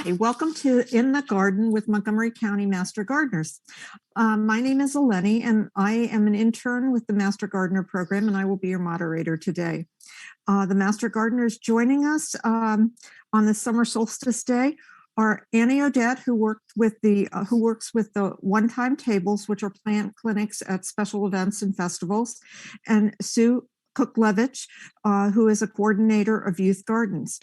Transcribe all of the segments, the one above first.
Hi, welcome to In the Garden with Montgomery County Master Gardeners. My name is Eleni, and I am an intern with the Master Gardener program, and I will be your moderator today. The Master Gardeners joining us on the summer solstice day are Annie Odette, who works with the one-time tables, which are plant clinics at special events and festivals, and Sue Kuklevich, who is a coordinator of youth gardens.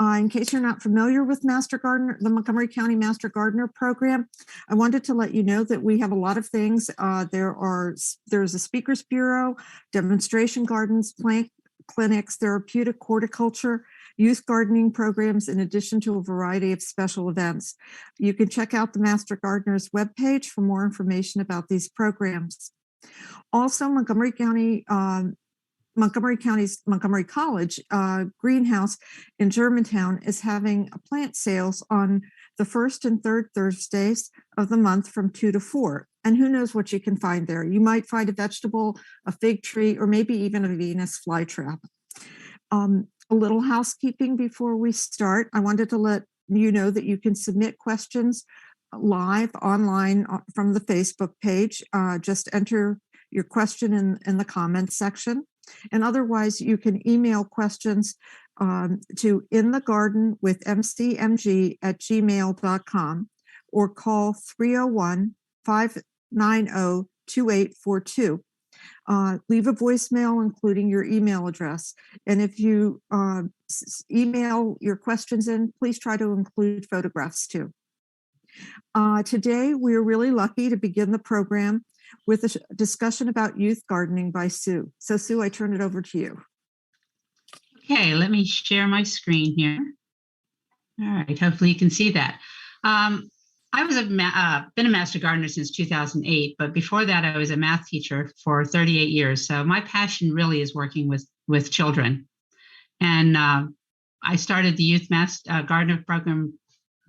In case you're not familiar with Master Gardener, the Montgomery County Master Gardener program, I wanted to let you know that we have a lot of things. There's a speakers bureau, demonstration gardens, plant clinics, therapeutic horticulture, youth gardening programs, in addition to a variety of special events. You can check out the Master Gardeners webpage for more information about these programs. Also, Montgomery County's Montgomery College greenhouse in Germantown is having plant sales on the first and third Thursdays of the month from 2 to 4. And who knows what you can find there. You might find a vegetable, a fig tree, or maybe even a Venus flytrap. A little housekeeping before we start. I wanted to let you know that you can submit questions live online from the Facebook page. Just enter your question in the comments section. And otherwise, you can email questions to inthegardenwithmcmg@gmail.com or call 301-590-2842. Leave a voicemail including your email address. And if you email your questions in, please try to include photographs too. Today, we're really lucky to begin the program with a discussion about youth gardening by Sue. So Sue, I turn it over to you. Okay, let me share my screen here. All right, hopefully you can see that. I was been a Master Gardener since 2008, but before that I was a math teacher for 38 years. So my passion really is working with children. And I started the Youth Gardener program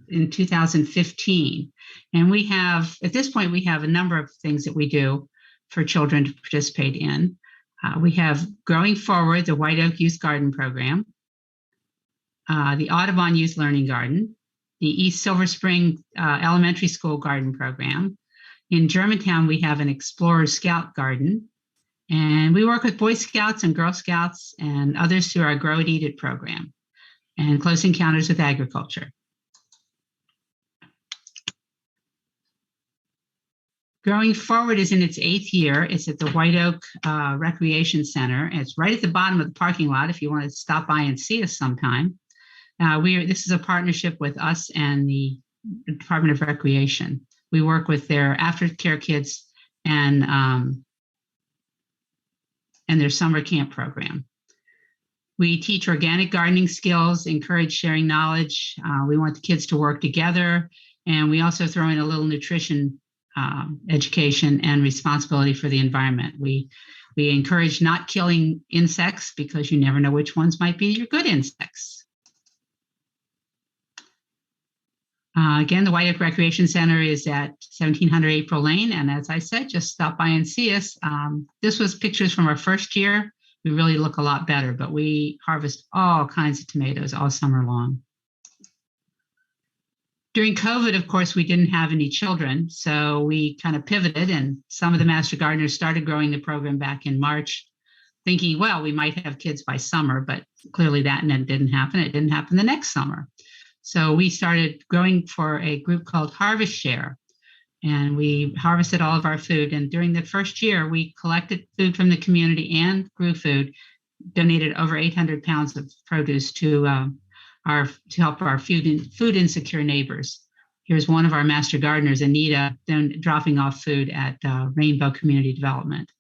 in 2015. And we have, at this point, we have a number of things that we do for children to participate in. We have Growing Forward, the White Oak Youth Garden Program, the Audubon Youth Learning Garden, the East Silver Spring Elementary School Garden Program. In Germantown, we have an Explorer Scout Garden. And we work with Boy Scouts and Girl Scouts and others through our Grow It Eat It program and Close Encounters with Agriculture. Growing Forward is in its 8th year. It's at the White Oak Recreation Center. And it's right at the bottom of the parking lot if you want to stop by and see us sometime. This is a partnership with us and the Department of Recreation. We work with their aftercare kids and their summer camp program. We teach organic gardening skills, encourage sharing knowledge. We want the kids to work together. And we also throw in a little nutrition education and responsibility for the environment. We encourage not killing insects because you never know which ones might be your good insects. Again, the White Oak Recreation Center is at 1700 April Lane. And as I said, just stop by and see us. This was pictures from our first year. We really look a lot better, but we harvest all kinds of tomatoes all summer long. During COVID, of course, we didn't have any children, so we kind of pivoted, and some of the Master Gardeners started growing the program back in March, thinking, well, we might have kids by summer, but clearly that didn't happen. It didn't happen the next summer. So we started growing for a group called Harvest Share, and we harvested all of our food. And during the first year, we collected food from the community and grew food, donated over 800 pounds of produce to help our food insecure neighbors. Here's one of our Master Gardeners, Anita, dropping off food at Rainbow Community Development.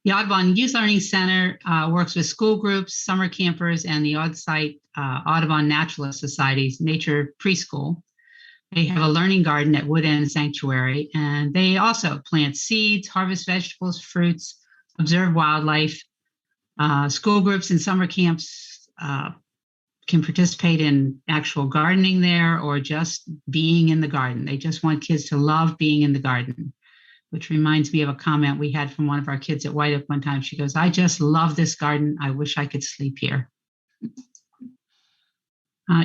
The Audubon Youth Learning Center works with school groups, summer campers, and the on-site Audubon Naturalist Society's Nature Preschool. They have a learning garden at Wood End Sanctuary, and they also plant seeds, harvest vegetables, fruits, observe wildlife. School groups and summer camps can participate in actual gardening there or just being in the garden. They just want kids to love being in the garden, which reminds me of a comment we had from one of our kids at White Oak one time. She goes, "I just love this garden. I wish I could sleep here."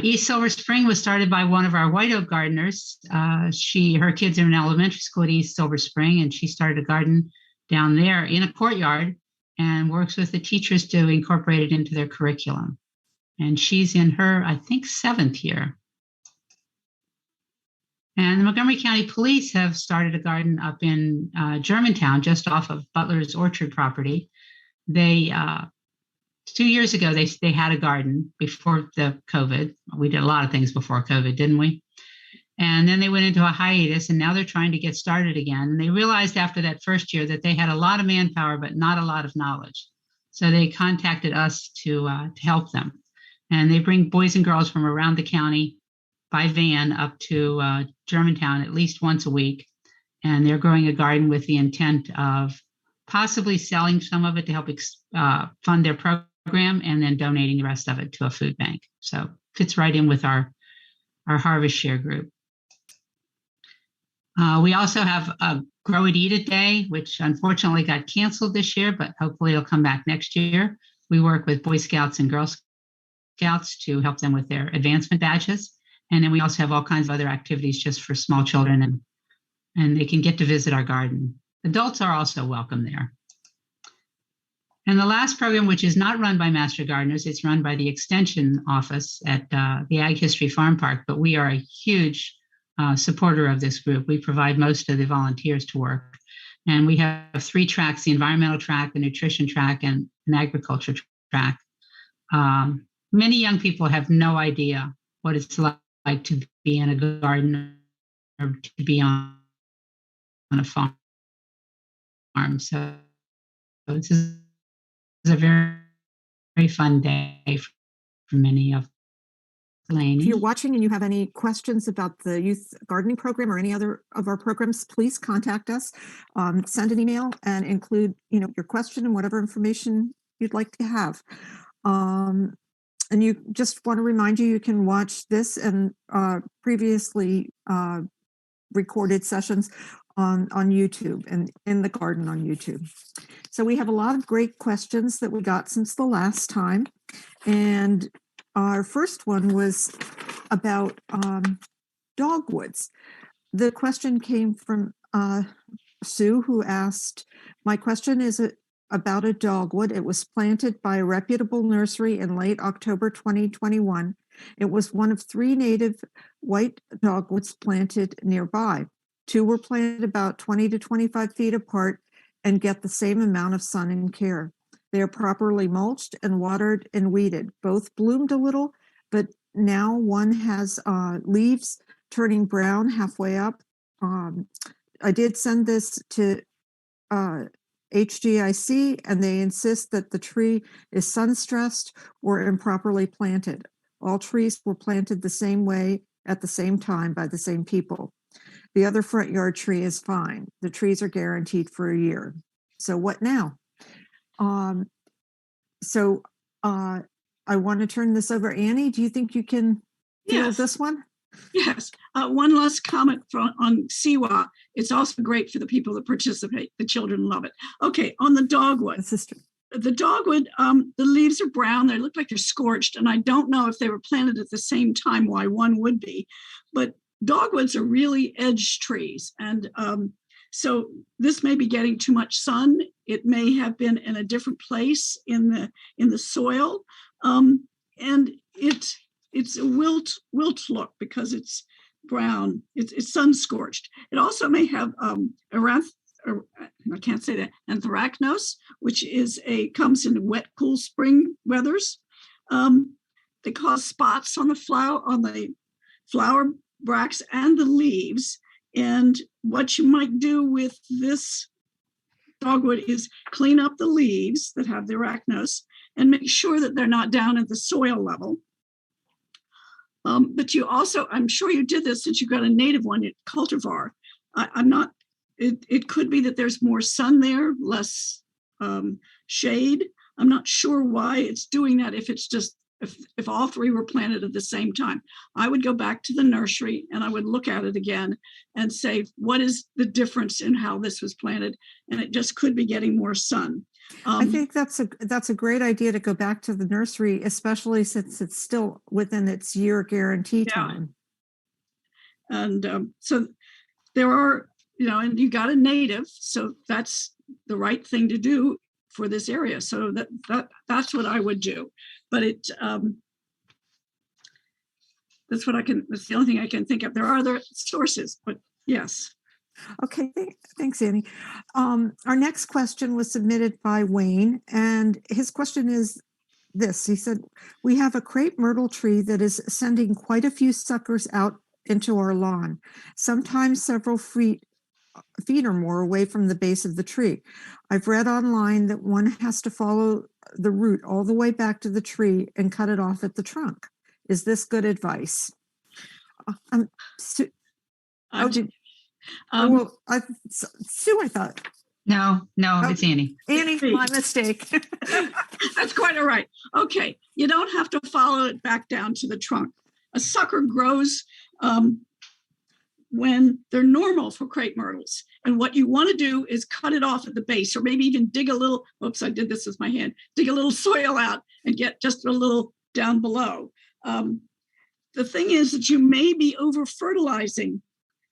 East Silver Spring was started by one of our White Oak gardeners. Her kids are in elementary school at East Silver Spring, and she started a garden down there in a courtyard and works with the teachers to incorporate it into their curriculum. And she's in her, I think, 7th year. And the Montgomery County Police have started a garden up in Germantown, just off of Butler's Orchard property. They 2 years ago, they had a garden before the COVID. We did a lot of things before COVID, didn't we? And then they went into a hiatus, and now they're trying to get started again. And they realized after that first year that they had a lot of manpower, but not a lot of knowledge. So they contacted us to help them. And they bring boys and girls from around the county by van up to Germantown at least once a week. And they're growing a garden with the intent of possibly selling some of it to help fund their program, and then donating the rest of it to a food bank. So fits right in with our Harvest Share group. We also have a Growity Day, which unfortunately got canceled this year, but hopefully it'll come back next year. We work with Boy Scouts and Girl Scouts to help them with their advancement badges. And then we also have all kinds of other activities just for small children, and they can get to visit our garden. Adults are also welcome there. And the last program, which is not run by Master Gardeners, it's run by the Extension Office at the Ag History Farm Park, but we are a huge supporter of this group. We provide most of the volunteers to work. And we have 3 tracks, the environmental track, the nutrition track, and an agriculture track. Many young people have no idea what it's like to be in a garden or to be on a farm. So this is a very, very fun day for many of Laney. If you're watching and you have any questions about the youth gardening program or any other of our programs, please contact us. Send an email and include, your question and whatever information you'd like to have. And you just want to remind you can watch this and previously recorded sessions on YouTube and in the garden on YouTube. So we have a lot of great questions that we got since the last time. And our first one was about dogwoods. The question came from Sue, who asked, my question is about a dogwood. It was planted by a reputable nursery in late October 2021. It was one of 3 native white dogwoods planted nearby. 2 were planted about 20 to 25 feet apart and get the same amount of sun and care. They are properly mulched and watered and weeded. Both bloomed a little, but now one has leaves turning brown halfway up. I did send this to HGIC, and they insist that the tree is sun-stressed or improperly planted. All trees were planted the same way at the same time by the same people. The other front yard tree is fine. The trees are guaranteed for a year. So what now? I want to turn this over. Annie, do you think you can field this one? Yes. One last comment on Siwa. It's also great for the people that participate. The children love it. Okay, on the dogwood. The dogwood, the leaves are brown. They look like they're scorched, and I don't know if they were planted at the same time, why one would be. But dogwoods are really edge trees, and so this may be getting too much sun. It may have been in a different place in the soil, and it's a wilt look because it's brown. It's sun scorched. It also may have anthracnose, which comes in wet, cool spring weathers. They cause spots on the flower bracts and the leaves. And what you might do with this dogwood is clean up the leaves that have the arachnos and make sure that they're not down at the soil level. But you also, I'm sure you did this since you got a native one at cultivar. It could be that there's more sun there, less shade. I'm not sure why it's doing that, if it's just if all three were planted at the same time. I would go back to the nursery and I would look at it again and say, what is the difference in how this was planted? And it just could be getting more sun. I think that's a great idea to go back to the nursery, especially since it's still within its year guarantee time. And so there are, and you got a native, so that's the right thing to do for this area. So that's what I would do. But that's the only thing I can think of. There are other sources, but yes. Okay, thanks, Annie. Our next question was submitted by Wayne, and his question is this. He said, we have a crepe myrtle tree that is sending quite a few suckers out into our lawn, sometimes several feet or more away from the base of the tree. I've read online that one has to follow the root all the way back to the tree and cut it off at the trunk. Is this good advice? Sue, I thought. No, it's Annie. Annie, my mistake. That's quite all right. Okay, you don't have to follow it back down to the trunk. A sucker grows when they're normal for crepe myrtles. And what you want to do is cut it off at the base, or maybe even dig a little, oops, I did this with my hand, dig a little soil out and get just a little down below. The thing is that you may be over fertilizing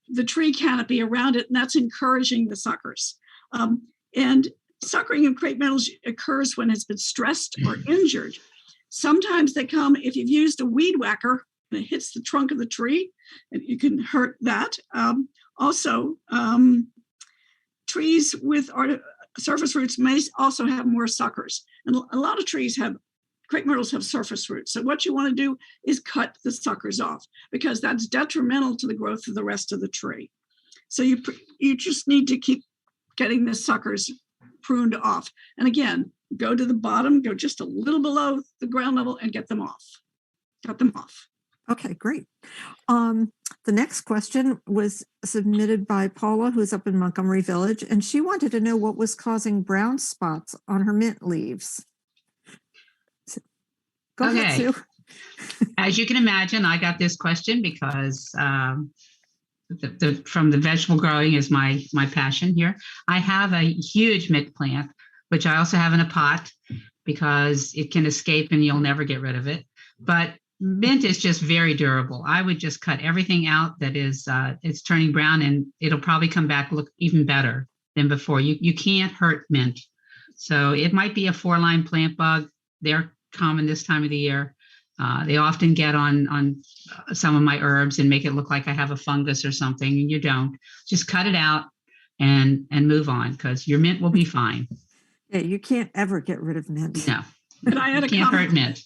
the tree canopy around it, and that's encouraging the suckers. And suckering of crepe myrtles occurs when it's been stressed or injured. Sometimes they come if you've used a weed whacker and it hits the trunk of the tree, and you can hurt that. Also, trees with surface roots may also have more suckers. And a lot of trees crepe myrtles have surface roots. So what you want to do is cut the suckers off, because that's detrimental to the growth of the rest of the tree. So you just need to keep getting the suckers pruned off. And again, go to the bottom, go just a little below the ground level and get them off. Cut them off. Okay, great. The next question was submitted by Paula, who's up in Montgomery Village, and she wanted to know what was causing brown spots on her mint leaves. Go ahead, Sue. As you can imagine, I got this question because from the vegetable growing is my passion here. I have a huge mint plant, which I also have in a pot because it can escape and you'll never get rid of it. But mint is just very durable. I would just cut everything out that is it's turning brown, and it'll probably come back look even better than before. You can't hurt mint. So it might be a 4-line plant bug. They're common this time of the year. They often get on some of my herbs and make it look like I have a fungus or something, and you don't. Just cut it out and move on, because your mint will be fine. Yeah, you can't ever get rid of mint. No, but I had a can't hurt mint.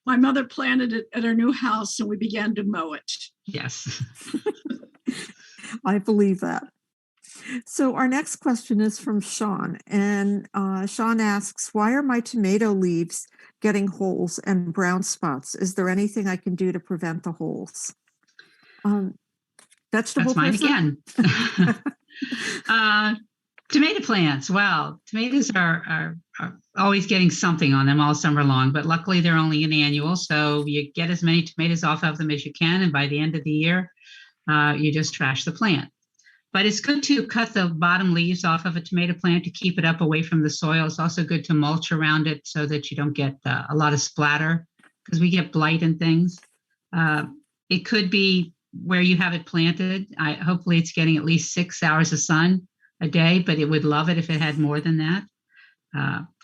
My mother planted it at her new house, and we began to mow it. Yes. I believe that. So our next question is from Sean, and Sean asks, why are my tomato leaves getting holes and brown spots? Is there anything I can do to prevent the holes? Vegetable That's mine again. Tomato plants. Well, tomatoes are always getting something on them all summer long, but luckily they're only an annual. So you get as many tomatoes off of them as you can. And by the end of the year, you just trash the plant. But it's good to cut the bottom leaves off of a tomato plant to keep it up away from the soil. It's also good to mulch around it so that you don't get a lot of splatter, because we get blight and things. It could be where you have it planted. Hopefully it's getting at least 6 hours of sun a day, but it would love it if it had more than that.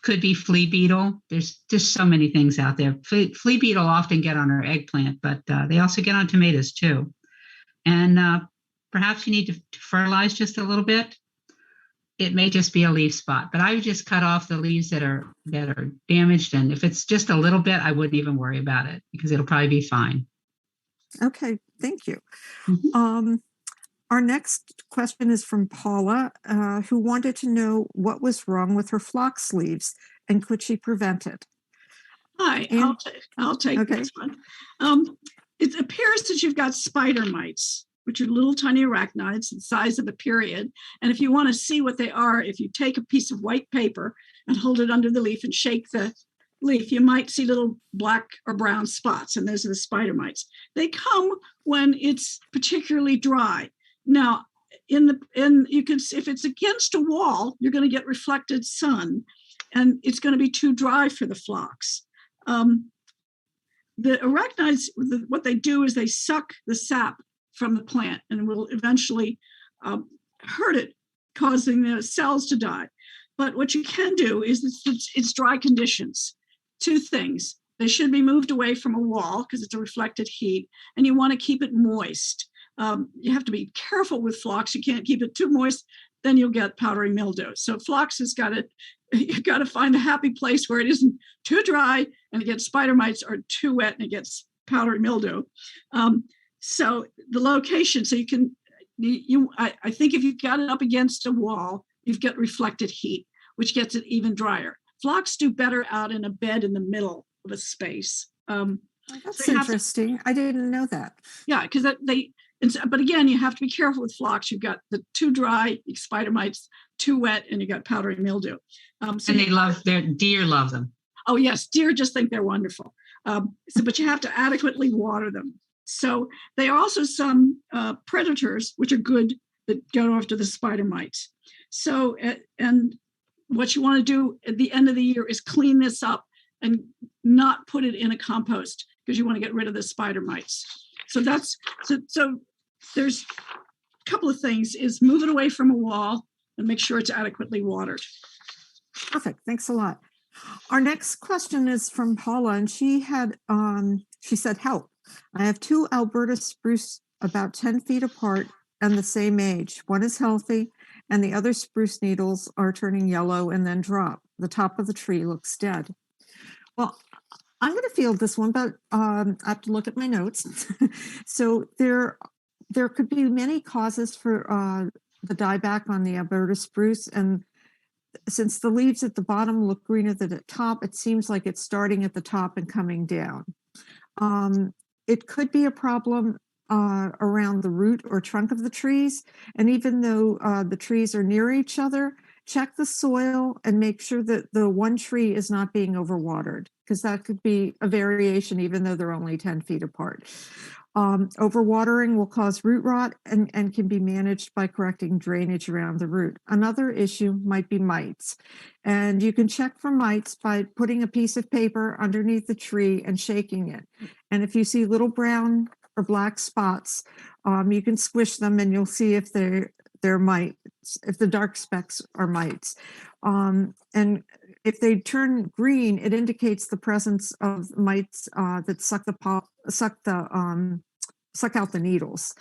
Could be flea beetle. There's just so many things out there. Flea beetle often get on our eggplant, but they also get on tomatoes too. And perhaps you need to fertilize just a little bit. It may just be a leaf spot, but I would just cut off the leaves that are damaged. And if it's just a little bit, I wouldn't even worry about it, because it'll probably be fine. Okay, thank you. Mm-hmm. Our next question is from Paula, who wanted to know what was wrong with her phlox leaves and could she prevent it? Hi, I'll take this one. It appears that you've got spider mites, which are little tiny arachnids the size of a period. And if you want to see what they are, if you take a piece of white paper and hold it under the leaf and shake the leaf, you might see little black or brown spots, and those are the spider mites. They come when it's particularly dry. Now, you can see if it's against a wall, you're going to get reflected sun, and it's going to be too dry for the phlox. The arachnids, what they do is they suck the sap from the plant and will eventually hurt it, causing the cells to die. But what you can do is it's dry conditions. Two things. They should be moved away from a wall because it's a reflected heat, and you want to keep it moist. You have to be careful with phlox. You can't keep it too moist, then you'll get powdery mildew. So phlox has you've got to find a happy place where it isn't too dry and it gets spider mites, or too wet and it gets powdery mildew. So the location, so I think if you've got it up against a wall, you've got reflected heat, which gets it even drier. Phlox do better out in a bed in the middle of a space. That's interesting. I didn't know that. Yeah, because but again, you have to be careful with phlox. You've got the too dry spider mites, too wet, and you got powdery mildew. And their deer love them. Oh yes, deer just think they're wonderful. But you have to adequately water them. So they are also some predators, which are good, that go after the spider mites. So, and what you want to do at the end of the year is clean this up and not put it in a compost, because you want to get rid of the spider mites. So so there's a couple of things: is move it away from a wall and make sure it's adequately watered. Perfect. Thanks a lot. Our next question is from Paula, and she said, help. I have 2 Alberta spruce about 10 feet apart and the same age. One is healthy, and the other spruce needles are turning yellow and then drop. The top of the tree looks dead. Well, I'm going to field this one, but I have to look at my notes. So there could be many causes for the dieback on the Alberta spruce, and since the leaves at the bottom look greener than at the top, it seems like it's starting at the top and coming down. It could be a problem around the root or trunk of the trees. And even though the trees are near each other, check the soil and make sure that the one tree is not being overwatered, because that could be a variation even though they're only 10 feet apart. Overwatering will cause root rot and can be managed by correcting drainage around the root. Another issue might be mites, and you can check for mites by putting a piece of paper underneath the tree and shaking it. And if you see little brown or black spots, you can squish them and you'll see if they're mites, if the dark specks are mites. And if they turn green, it indicates the presence of mites that suck out the needles.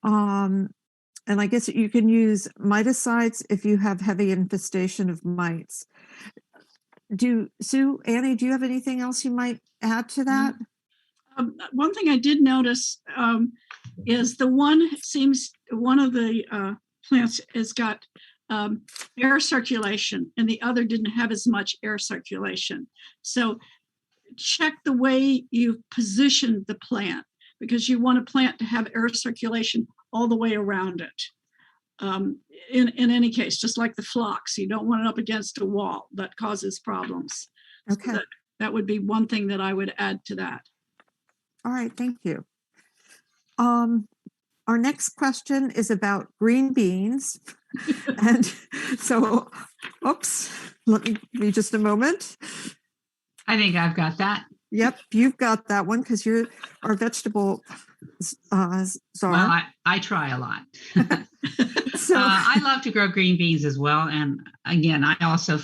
And I guess you can use miticides if you have heavy infestation of mites. Annie, do you have anything else you might add to that? One thing I did notice is one of the plants has got air circulation, and the other didn't have as much air circulation. So check the way you positioned the plant, because you want a plant to have air circulation all the way around it. In any case, just like the phlox, you don't want it up against a wall. That causes problems. Okay. So that would be one thing that I would add to that. All right, thank you. Our next question is about green beans. And so, let me just a moment. I think I've got that. Yep, you've got that one because you're our vegetable czar. Well, I try a lot. So I love to grow green beans as well. And again, I also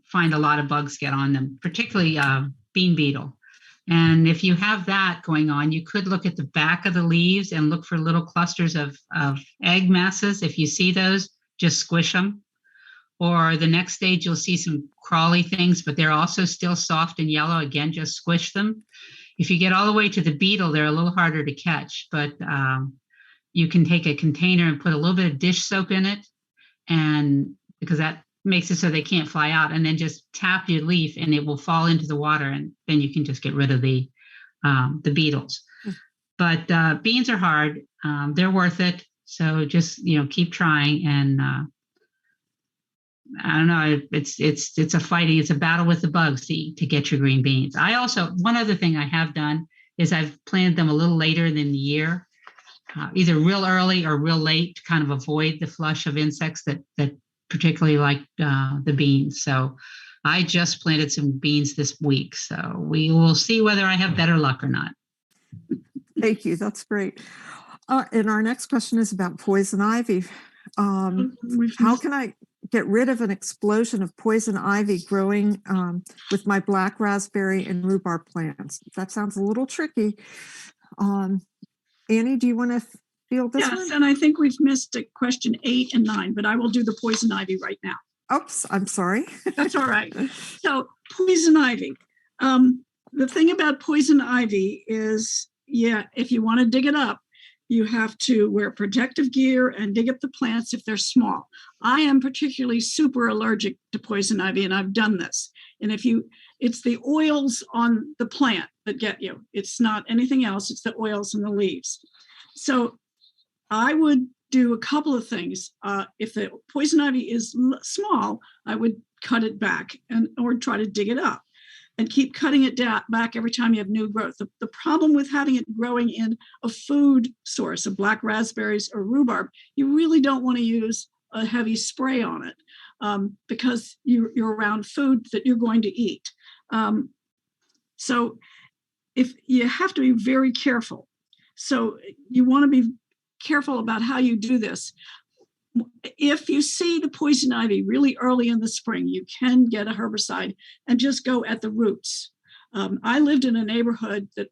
find a lot of bugs get on them, particularly bean beetle. And if you have that going on, you could look at the back of the leaves and look for little clusters of egg masses. If you see those, just squish them. Or the next stage, you'll see some crawly things, but they're also still soft and yellow. Again, just squish them. If you get all the way to the beetle, they're a little harder to catch, but you can take a container and put a little bit of dish soap in it, and because that makes it so they can't fly out, and then just tap your leaf and it will fall into the water, and then you can just get rid of the beetles. But beans are hard. They're worth it. So just, keep trying, and I don't know. It's a battle with the bugs to get your green beans. One other thing I have done is I've planted them a little later than the year, either real early or real late, to kind of avoid the flush of insects that particularly like the beans. So I just planted some beans this week. So we will see whether I have better luck or not. Thank you. That's great. And our next question is about poison ivy. How can I get rid of an explosion of poison ivy growing with my black raspberry and rhubarb plants? That sounds a little tricky. Annie, do you want to field this one? Yes, and I think we've missed question 8 and 9, but I will do the poison ivy right now. Oops, I'm sorry. That's all right. So poison ivy. The thing about poison ivy is, if you want to dig it up, you have to wear protective gear and dig up the plants if they're small. I am particularly super allergic to poison ivy, and I've done this. And it's the oils on the plant that get you. It's not anything else. It's the oils in the leaves. So I would do a couple of things. If the poison ivy is small, I would cut it back or try to dig it up. And keep cutting it back every time you have new growth. The problem with having it growing in a food source of black raspberries or rhubarb, you really don't want to use a heavy spray on it because you're around food that you're going to eat. So if you have to be very careful. So you want to be careful about how you do this. If you see the poison ivy really early in the spring, you can get a herbicide and just go at the roots. I lived in a neighborhood that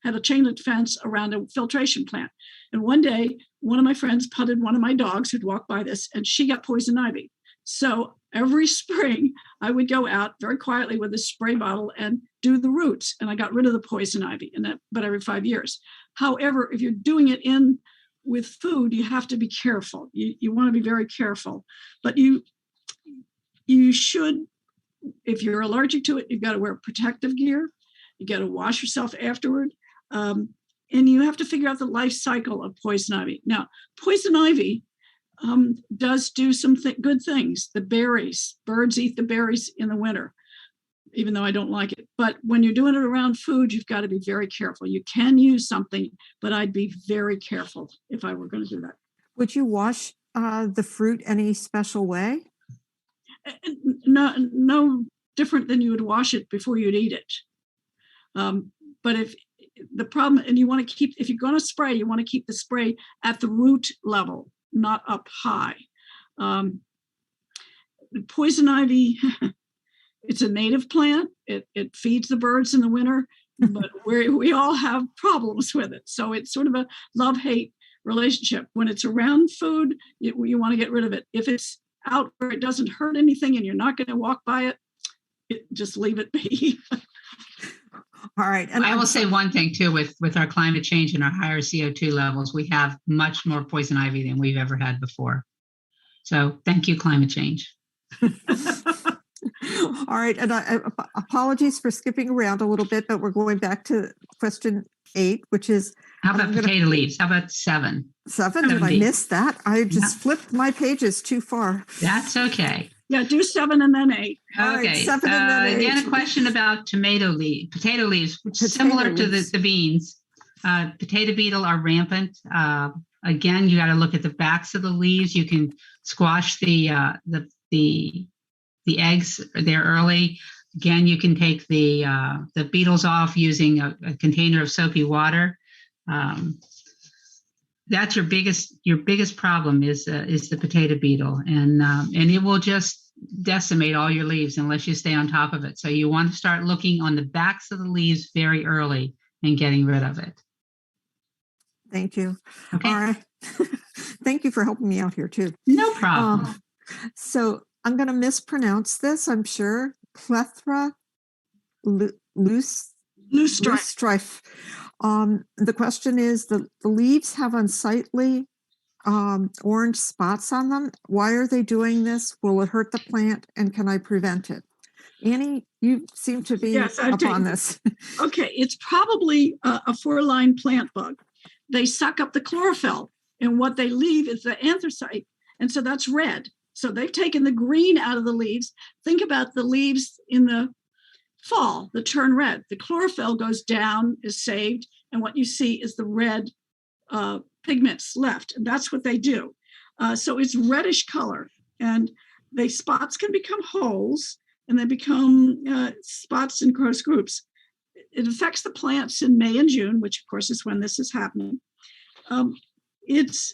had a chain link fence around a filtration plant. And one day, one of my friends putted one of my dogs who'd walked by this, and she got poison ivy. So every spring, I would go out very quietly with a spray bottle and do the roots, and I got rid of the poison ivy, but every 5 years. However, if you're doing it with food, you have to be careful. You want to be very careful, but you should, if you're allergic to it, you've got to wear protective gear. You got to wash yourself afterward. And you have to figure out the life cycle of poison ivy. Now, poison ivy does do some good things. The berries, birds eat the berries in the winter, even though I don't like it. But when you're doing it around food, you've got to be very careful. You can use something, but I'd be very careful if I were going to do that. Would you wash the fruit any special way? No different than you would wash it before you'd eat it. But if the problem, and you want to keep, if you're going to spray, you want to keep the spray at the root level, not up high. Poison ivy, it's a native plant. It feeds the birds in the winter, but we all have problems with it. So it's sort of a love-hate relationship. When it's around food, you want to get rid of it. If it's out where it doesn't hurt anything and you're not going to walk by it, just leave it be. All right. And I will say one thing too, with our climate change and our higher CO2 levels, we have much more poison ivy than we've ever had before. So thank you, climate change. All right. And apologies for skipping around a little bit, but we're going back to question 8, which is. How about potato leaves? How about 7? 7? Did I miss that? I just flipped my pages too far. That's okay. Yeah, do 7 and then 8. Okay. Right, 7 and then 8. Then a question about potato leaves, which is similar to the beans. Potato beetle are rampant. Again, you got to look at the backs of the leaves. You can squash the eggs there early. Again, you can take the beetles off using a container of soapy water. That's your biggest problem is the potato beetle, and it will just decimate all your leaves unless you stay on top of it. So you want to start looking on the backs of the leaves very early and getting rid of it. Thank you. Okay. All right. Thank you for helping me out here too. No problem. So I'm going to mispronounce this, I'm sure. Plethora loosestrife. The question is, the leaves have unsightly orange spots on them. Why are they doing this? Will it hurt the plant? And can I prevent it? Annie, you seem to be up on this. Okay, it's probably a 4-line plant bug. They suck up the chlorophyll, and what they leave is the anthracite, and so that's red. So they've taken the green out of the leaves. Think about the leaves in the fall that turn red. The chlorophyll goes down, is saved, and what you see is the red pigments left. And that's what they do. So it's reddish color, and the spots can become holes, and they become spots in gross groups. It affects the plants in May and June, which of course is when this is happening. It's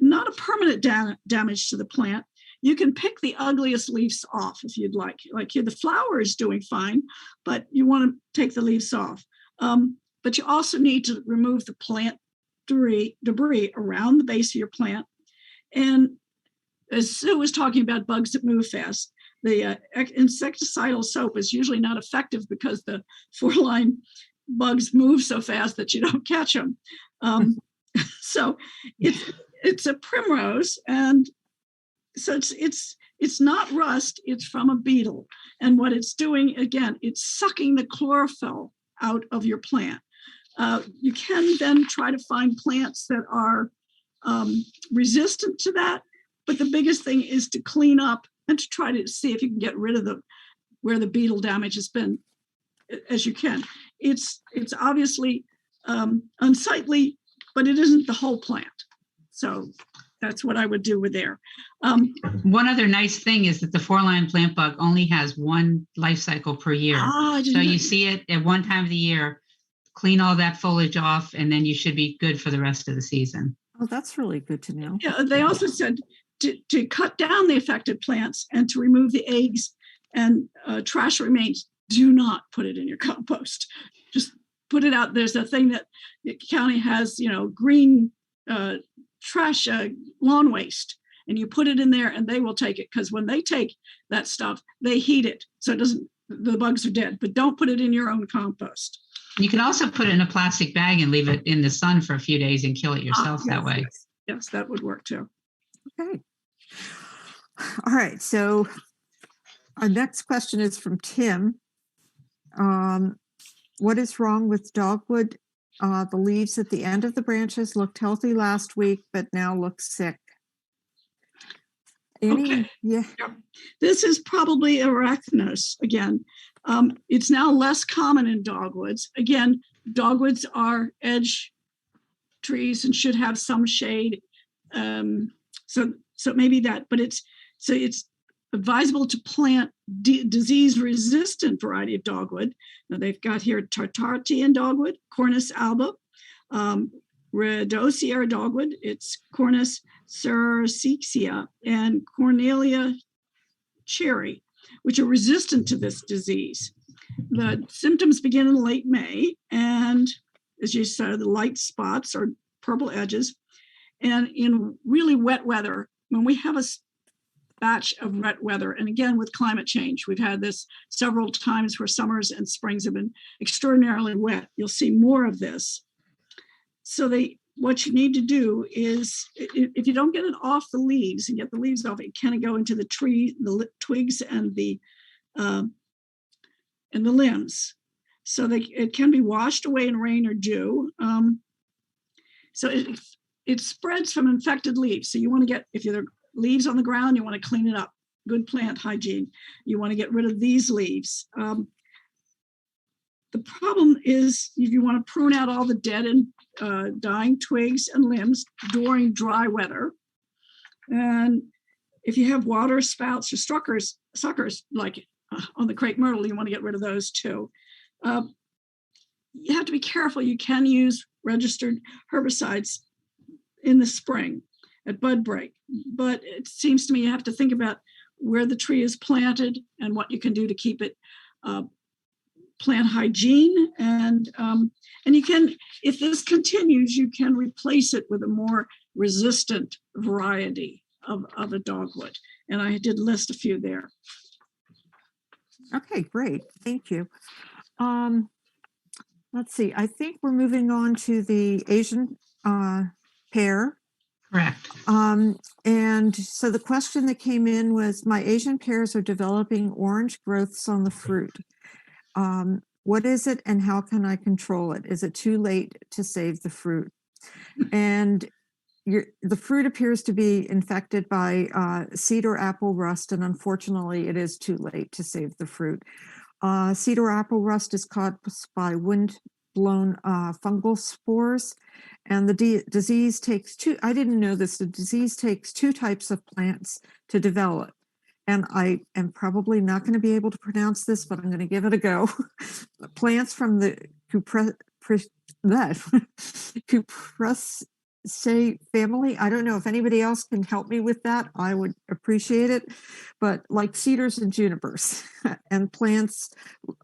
not a permanent damage to the plant. You can pick the ugliest leaves off if you'd like. Like here, the flower is doing fine, but you want to take the leaves off. But you also need to remove the plant debris around the base of your plant. And as Sue was talking about bugs that move fast, the insecticidal soap is usually not effective because the 4-line bugs move so fast that you don't catch them. So it's a primrose, and so it's not rust, it's from a beetle. And what it's doing, again, it's sucking the chlorophyll out of your plant. You can then try to find plants that are resistant to that, but the biggest thing is to clean up and to try to see if you can get rid of where the beetle damage has been as you can. It's obviously unsightly, but it isn't the whole plant. So that's what I would do with there. One other nice thing is that the 4-line plant bug only has one life cycle per year. So you see it at one time of the year, clean all that foliage off, and then you should be good for the rest of the season. Oh, that's really good to know. Yeah, they also said to cut down the affected plants and to remove the eggs and trash remains. Do not put it in your compost. Just put it out. There's a thing that the county has, green trash, lawn waste, and you put it in there and they will take it, because when they take that stuff, they heat it. So the bugs are dead, but don't put it in your own compost. You can also put it in a plastic bag and leave it in the sun for a few days and kill it yourself that way. Yes, that would work too. Okay. All right. So our next question is from Tim. What is wrong with dogwood? The leaves at the end of the branches looked healthy last week, but now look sick. Okay. Yeah. This is probably arachnos again. It's now less common in dogwoods. Again, dogwoods are edge trees and should have some shade. So maybe that, but it's advisable to plant disease-resistant variety of dogwood. Now they've got here Tartarian dogwood, Cornus alba, Rhodosier dogwood, it's Cornus cercexia, and Cornelia cherry, which are resistant to this disease. The symptoms begin in late May, and as you said, the light spots or purple edges. And in really wet weather, when we have a batch of wet weather, and again with climate change, we've had this several times where summers and springs have been extraordinarily wet. You'll see more of this. So what you need to do is, if you don't get it off the leaves and get the leaves off, it can go into the tree, the twigs, and the limbs. So it can be washed away in rain or dew. So it spreads from infected leaves. So you want to get, if there are leaves on the ground, you want to clean it up. Good plant hygiene. You want to get rid of these leaves. The problem is if you want to prune out all the dead and dying twigs and limbs during dry weather. And if you have water spouts or suckers like on the crepe myrtle, you want to get rid of those too. You have to be careful. You can use registered herbicides in the spring at bud break, but it seems to me you have to think about where the tree is planted and what you can do to keep it plant hygiene. And you can, if this continues, you can replace it with a more resistant variety of a dogwood. And I did list a few there. Okay, great. Thank you. Let's see. I think we're moving on to the Asian pear. Correct. And so the question that came in was, my Asian pears are developing orange growths on the fruit. What is it and how can I control it? Is it too late to save the fruit? And the fruit appears to be infected by seed or apple rust, and unfortunately, it is too late to save the fruit. Seed or apple rust is caused by wind-blown fungal spores, and the disease takes I didn't know this, the disease takes 2 types of plants to develop. And I am probably not going to be able to pronounce this, but I'm going to give it a go. Plants from the Cupressaceae family. I don't know if anybody else can help me with that. I would appreciate it. But like cedars and junipers and plants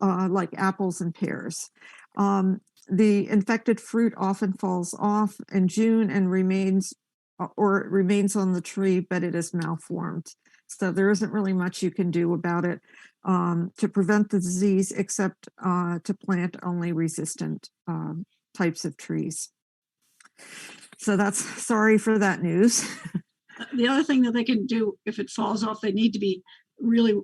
like apples and pears. The infected fruit often falls off in June and remains on the tree, but it is malformed. So there isn't really much you can do about it to prevent the disease, except to plant only resistant types of trees. So sorry for that news. The other thing that they can do if it falls off, they need to be really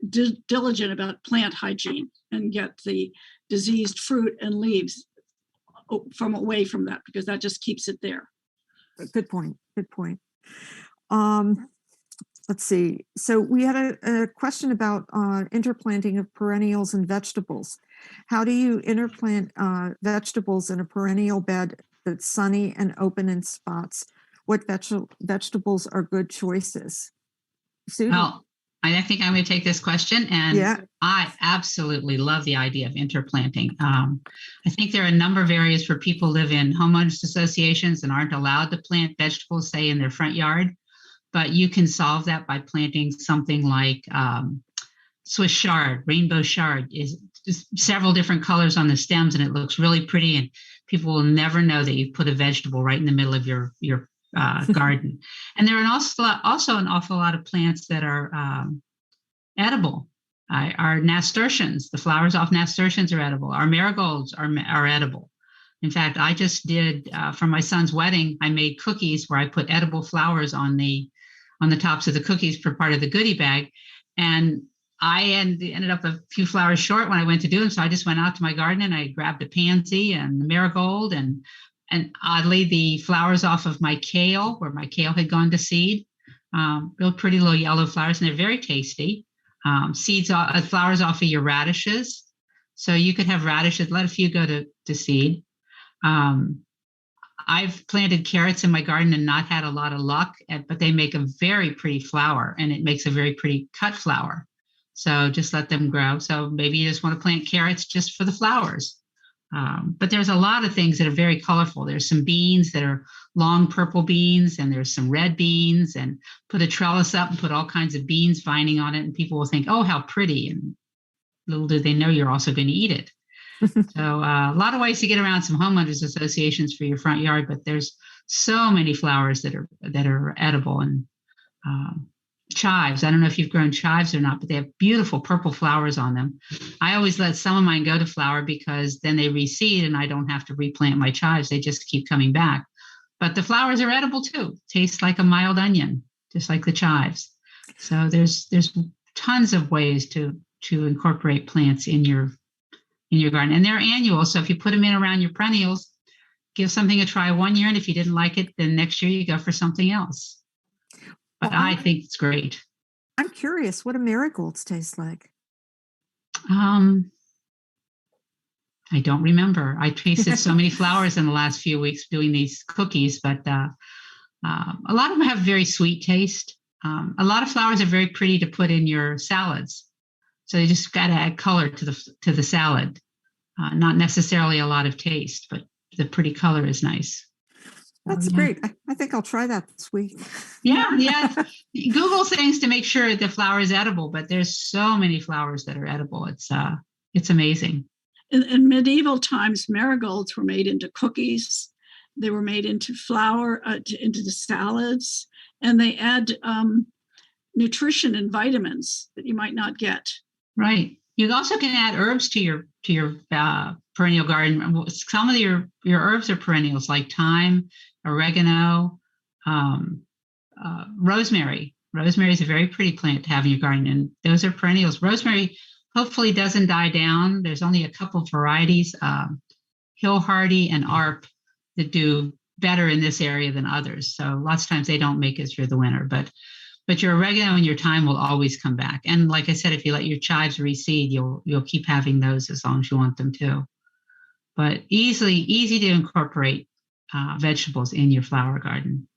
diligent about plant hygiene and get the diseased fruit and leaves away from that, because that just keeps it there. Good point. Good point. Let's see. So we had a question about interplanting of perennials and vegetables. How do you interplant vegetables in a perennial bed that's sunny and open in spots? What vegetables are good choices? Sue? Well, I think I'm going to take this question, and yeah. I absolutely love the idea of interplanting. I think there are a number of areas where people live in homeowners associations and aren't allowed to plant vegetables, say, in their front yard. But you can solve that by planting something like Swiss chard. Rainbow chard is several different colors on the stems, and it looks really pretty. And people will never know that you put a vegetable right in the middle of your garden. And there are also an awful lot of plants that are edible. Our nasturtiums, the flowers off nasturtiums are edible. Our marigolds are edible. In fact, I just did for my son's wedding, I made cookies where I put edible flowers on the tops of the cookies for part of the goodie bag. And I ended up a few flowers short when I went to do them. So I just went out to my garden and I grabbed a pansy and the marigold and oddly the flowers off of my kale, where my kale had gone to seed. Real pretty little yellow flowers, and they're very tasty. Flowers off of your radishes. So you could have radishes, let a few go to seed. I've planted carrots in my garden and not had a lot of luck, but they make a very pretty flower, and it makes a very pretty cut flower. So just let them grow. So maybe you just want to plant carrots just for the flowers. But there's a lot of things that are very colorful. There's some beans that are long purple beans, and there's some red beans, and put a trellis up and put all kinds of beans vining on it, and people will think, oh, how pretty. And little do they know you're also going to eat it. So a lot of ways to get around some homeowners associations for your front yard, but there's so many flowers that are edible. And chives, I don't know if you've grown chives or not, but they have beautiful purple flowers on them. I always let some of mine go to flower because then they reseed and I don't have to replant my chives. They just keep coming back. But the flowers are edible too. Taste like a mild onion, just like the chives. So there's tons of ways to incorporate plants in your garden, and they're annual. So if you put them in around your perennials, give something a try one year, and if you didn't like it, then next year you go for something else. But I think it's great. I'm curious, what do marigolds taste like? I don't remember. I tasted so many flowers in the last few weeks doing these cookies, but a lot of them have very sweet taste. A lot of flowers are very pretty to put in your salads. So you just got to add color to the salad. Not necessarily a lot of taste, but the pretty color is nice. That's great. I think I'll try that this week. Yeah. Google things to make sure the flower is edible, but there's so many flowers that are edible. It's amazing. In medieval times, marigolds were made into cookies. They were made into flour, into the salads, and they add nutrition and vitamins that you might not get. Right. You also can add herbs to your perennial garden. Some of your herbs are perennials, like thyme, oregano, rosemary. Rosemary is a very pretty plant to have in your garden, and those are perennials. Rosemary hopefully doesn't die down. There's only a couple of varieties, Hill Hardy and Arp, that do better in this area than others. So lots of times they don't make it through the winter, but your oregano and your thyme will always come back. And like I said, if you let your chives reseed, you'll keep having those as long as you want them to. But easy to incorporate vegetables in your flower garden.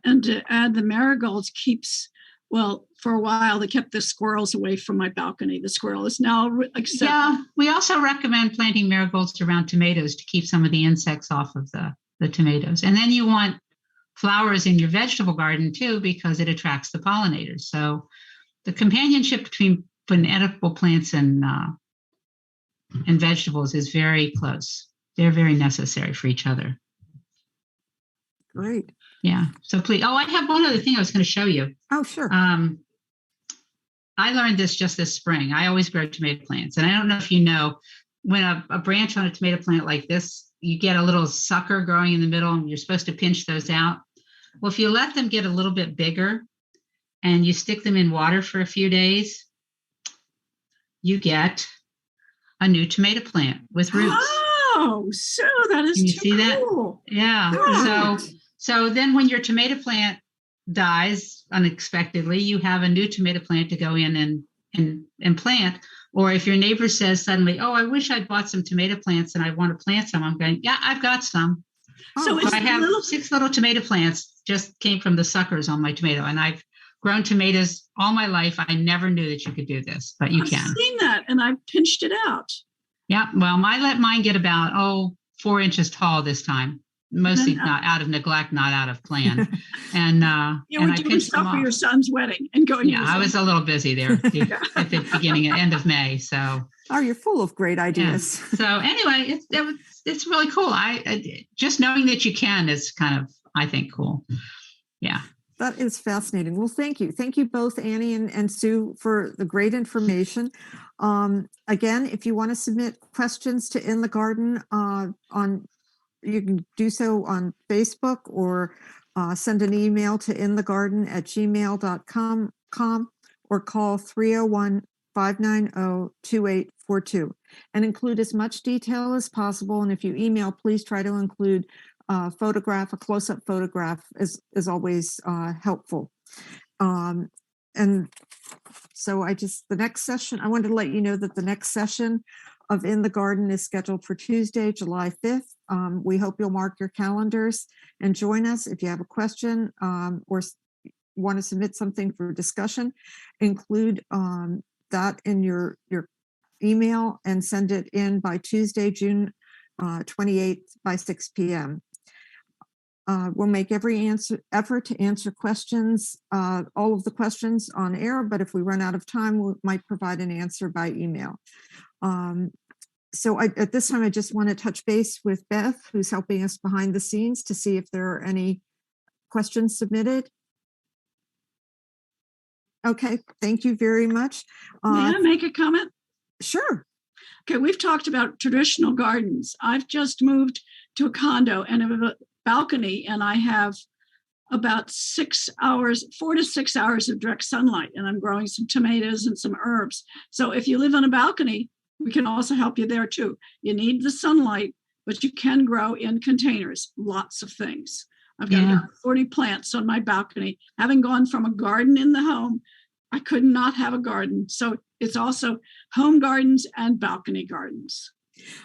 And to add, the marigolds keeps, well, for a while they kept the squirrels away from my balcony. The squirrel is now accepted. Yeah, we also recommend planting marigolds around tomatoes to keep some of the insects off of the tomatoes. And then you want flowers in your vegetable garden too, because it attracts the pollinators. So the companionship between edible plants and vegetables is very close. They're very necessary for each other. Great. Yeah. So please. Oh, I have one other thing I was going to show you. Oh, sure. I learned this just this spring. I always grow tomato plants. And I don't know if you know, when a branch on a tomato plant like this, you get a little sucker growing in the middle and you're supposed to pinch those out. Well, if you let them get a little bit bigger and you stick them in water for a few days, you get a new tomato plant with roots. Oh, so that is Can you too see that? cool. Yeah. Right. So then when your tomato plant dies unexpectedly, you have a new tomato plant to go in and plant. Or if your neighbor says suddenly, oh, I wish I'd bought some tomato plants and I want to plant some, I'm going, yeah, I've got some. So I have 6 little tomato plants just came from the suckers on my tomato, and I've grown tomatoes all my life. I never knew that you could do this, but you can. I've seen that, and I've pinched it out. Yeah, well, I let mine get about 4 inches tall this time, mostly not out of neglect, not out of plan. And You were doing stuff for your son's wedding and going. Yeah, I was a little busy there at the beginning and end of May. So. Oh, you're full of great ideas. Yeah. So anyway, it's really cool. I just knowing that you can is kind of, I think, cool. Yeah. That is fascinating. Well, thank you. Thank you both, Annie and Sue, for the great information. Again, if you want to submit questions to In the Garden you can do so on Facebook or send an email to inthegarden@gmail.com or call 301-590-2842 and include as much detail as possible. And if you email, please try to include a close-up photograph is always helpful. And so the next session, I wanted to let you know that the next session of In the Garden is scheduled for Tuesday, July 5th. We hope you'll mark your calendars and join us. If you have a question or want to submit something for discussion, include that in your email and send it in by Tuesday, June 28th by 6 p.m. We'll make every effort to answer questions, all of the questions on air, but if we run out of time, we might provide an answer by email. So at this time, I just want to touch base with Beth, who's helping us behind the scenes, to see if there are any questions submitted. Okay, thank you very much. May I make a comment? Sure. Okay, we've talked about traditional gardens. I've just moved to a condo and have a balcony, and I have about 4 to 6 hours of direct sunlight, and I'm growing some tomatoes and some herbs. So if you live on a balcony, we can also help you there too. You need the sunlight, but you can grow in containers, lots of things. I've got about 40 plants on my balcony. Having gone from a garden in the home, I could not have a garden. So it's also home gardens and balcony gardens.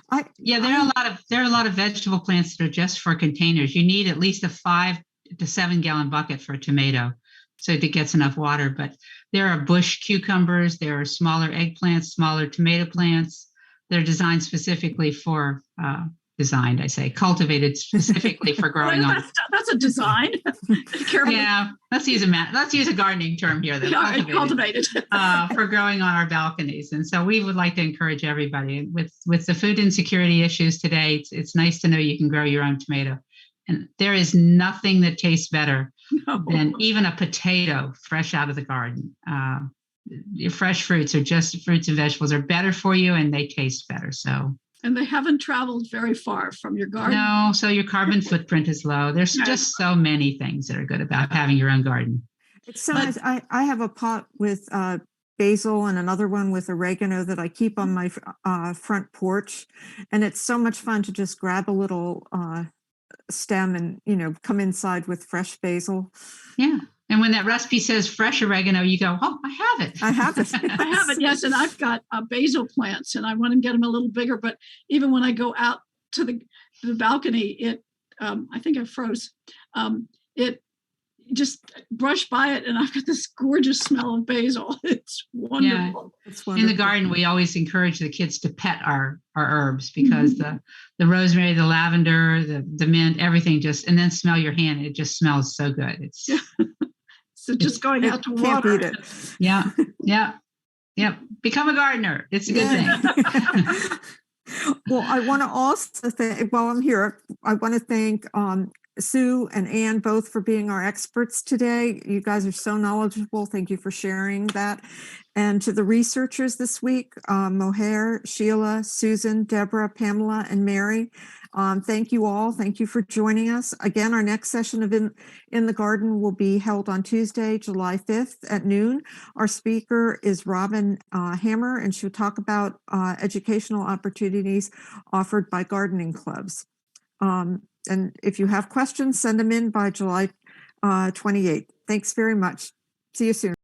There are a lot of vegetable plants that are just for containers. You need at least a 5 to 7 gallon bucket for a tomato so that it gets enough water. But there are bush cucumbers, there are smaller eggplants, smaller tomato plants. They're designed specifically for cultivated specifically for growing on. That's a design. Yeah, let's use a gardening term here. Cultivated for growing on our balconies. And so we would like to encourage everybody with the food insecurity issues today. It's nice to know you can grow your own tomato. And there is nothing that tastes better than even a potato fresh out of the garden. Your fresh fruits and vegetables are better for you, and they taste better. So. And they haven't traveled very far from your garden. No, so your carbon footprint is low. There's just so many things that are good about having your own garden. It's so nice. I have a pot with basil and another one with oregano that I keep on my front porch. And it's so much fun to just grab a little stem and, come inside with fresh basil. Yeah. And when that recipe says fresh oregano, you go, oh, I have it. I have it. I have it, yes. And I've got basil plants and I want to get them a little bigger. But even when I go out to the balcony, I think I froze. It just brush by it and I've got this gorgeous smell of basil. It's wonderful. Yeah, it's wonderful. In the garden, we always encourage the kids to pet our herbs because the rosemary, the lavender, the mint, everything and then smell your hand. It just smells so good. It's so just going out to water. Beat it. Yeah. Become a gardener. It's a good thing. Well, I want to also thank, while I'm here, I want to thank Sue and Ann both for being our experts today. You guys are so knowledgeable. Thank you for sharing that. And to the researchers this week, Mohair, Sheila, Susan, Deborah, Pamela, and Mary. Thank you all. Thank you for joining us. Again, our next session of In the Garden will be held on Tuesday, July 5th at noon. Our speaker is Robin Hammer, and she'll talk about educational opportunities offered by gardening clubs. And if you have questions, send them in by July 28th. Thanks very much. See you soon.